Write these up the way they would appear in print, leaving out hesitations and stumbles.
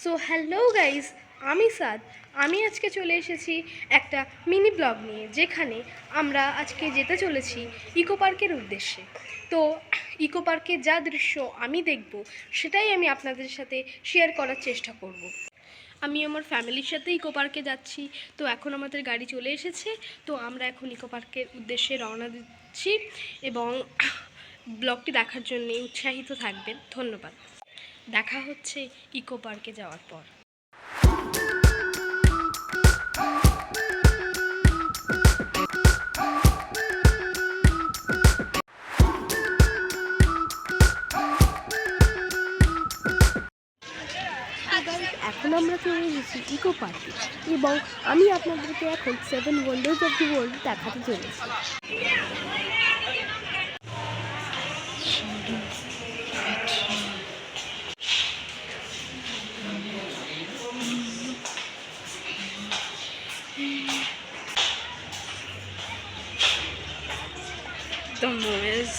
So hello guys, আমি সাদ। আমি আজকে চলে এসেছি একটা মিনি ব্লগ নিয়ে, যেখানে আমরা আজকে যেতে চলেছি ইকো পার্কের উদ্দেশ্যে। তো ইকো পার্কে যা দৃশ্য আমি দেখব সেটাই আমি আপনাদের সাথে শেয়ার করার চেষ্টা করব। আমি আমার ফ্যামিলির সাথে ইকো পার্কে যাচ্ছি। তো এখন আমাদের গাড়ি চলে এসেছে। তো আমরা এখন ইকো পার্কের উদ্দেশ্যে রওনা দিচ্ছি এবং ব্লগটি দেখার জন্য উৎসাহিত থাকবেন। ধন্যবাদ। দেখা হচ্ছে ইকো পার্কে যাওয়ার পর। এখন আমরা চলে এসেছি ইকো পার্কে এবং আমি আপনাদেরকে এখন 7 ওয়ান্ডার্স অফ দি ওয়ার্ল্ড দেখাতে চলেছি। The Moors.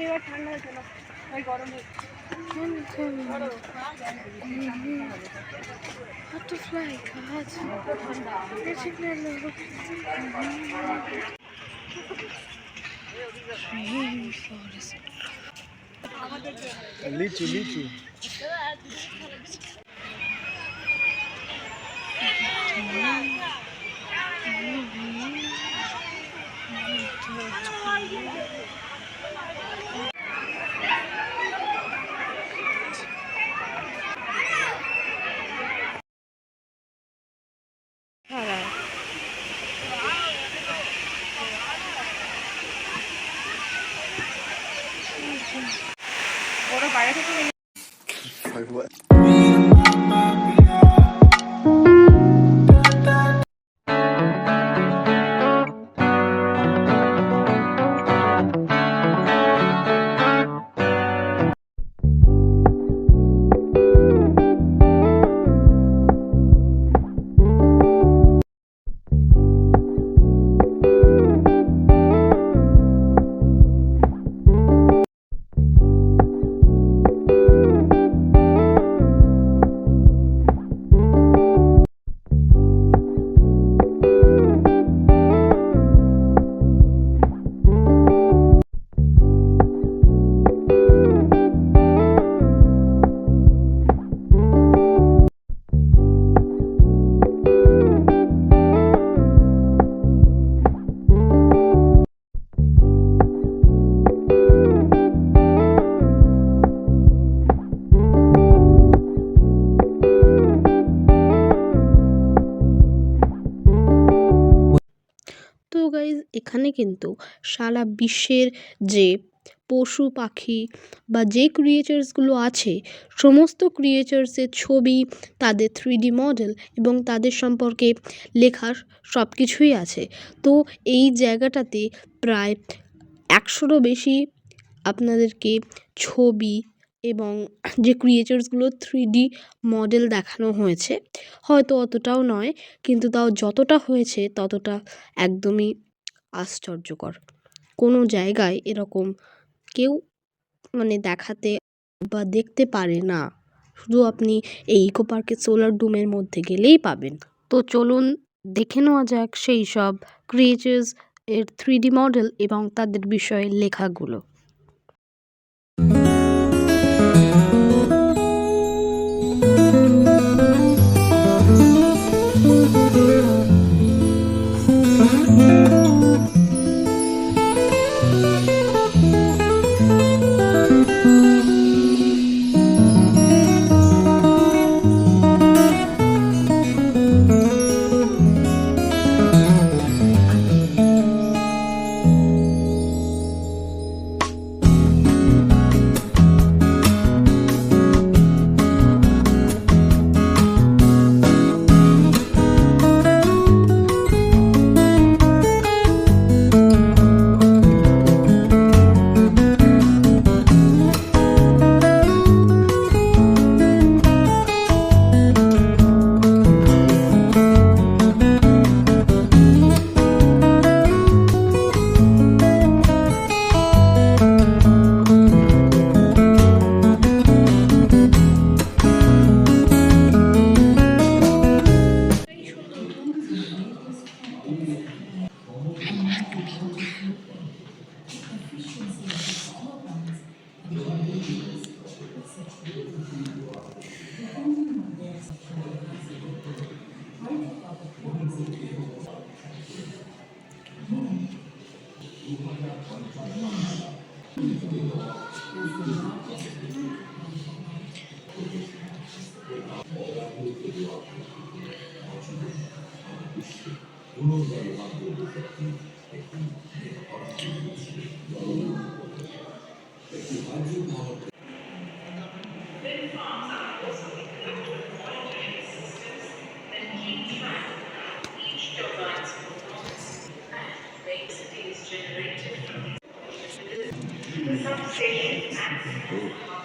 এবার ঠান্ডা হয়েছে না, ওই গরমে বাটারফ্লাই গাছ লিচু লিচু ওরা বাইরে থেকে তো গাইজ, এখানে কিন্তু সারা বিশ্বের যে পশু পাখি বা যে ক্রিয়েচার্সগুলো আছে, সমস্ত ক্রিয়েচার্সের ছবি, তাদের 3D মডেল এবং তাদের সম্পর্কে লেখার সব কিছুই আছে। তো এই জায়গাটাতে প্রায় 100রও বেশি আপনাদেরকে ছবি এবং যে ক্রিয়েচার্সগুলো 3D মডেল দেখানো হয়েছে। হয়তো অতটাও নয়, কিন্তু তাও যতটা হয়েছে ততটা একদমই আশ্চর্যকর। কোনো জায়গায় এরকম কেউ দেখাতে বা দেখতে পারে না, শুধু আপনি এই ইকো পার্কের সোলার ডোমের মধ্যে গেলেই পাবেন। তো চলুন দেখে নেওয়া যাক সেই সব ক্রিয়েচার্স এর 3D মডেল এবং তাদের বিষয়ে লেখাগুলো।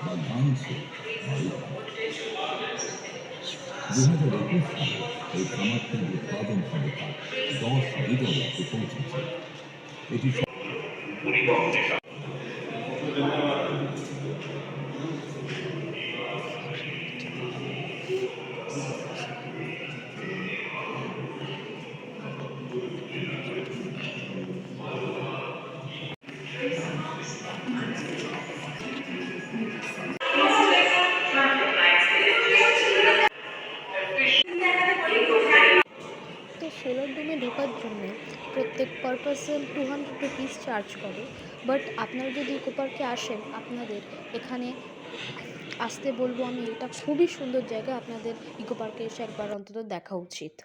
বাধান से वायु 2021 সালে এই সামর্থ্যের উৎপাদন ক্ষমতা 10 গিগাওয়াটে পৌঁছেছে। এটি তো সোলার ডোমে ঢোকার জন্য প্রত্যেক পার পারসন 200 রুপিস চার্জ করে। বাট আপনারা যদি ইকো পার্কে আসেন, আপনাদের এখানে আসতে বলবো আমি, এটা খুবই সুন্দর জায়গা, আপনাদের ইকো পার্কে এসে একবার অন্তত দেখা উচিত।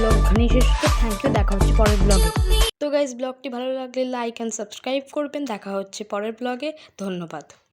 ব্লগ এখানেই শেষ হচ্ছে। থ্যাংক ইউ, দেখা হচ্ছে পরের ব্লগে। তো গাইজ, ব্লগটি ভালো লাগলে লাইক অ্যান্ড সাবস্ক্রাইব করবেন। দেখা হচ্ছে পরের ব্লগে। ধন্যবাদ।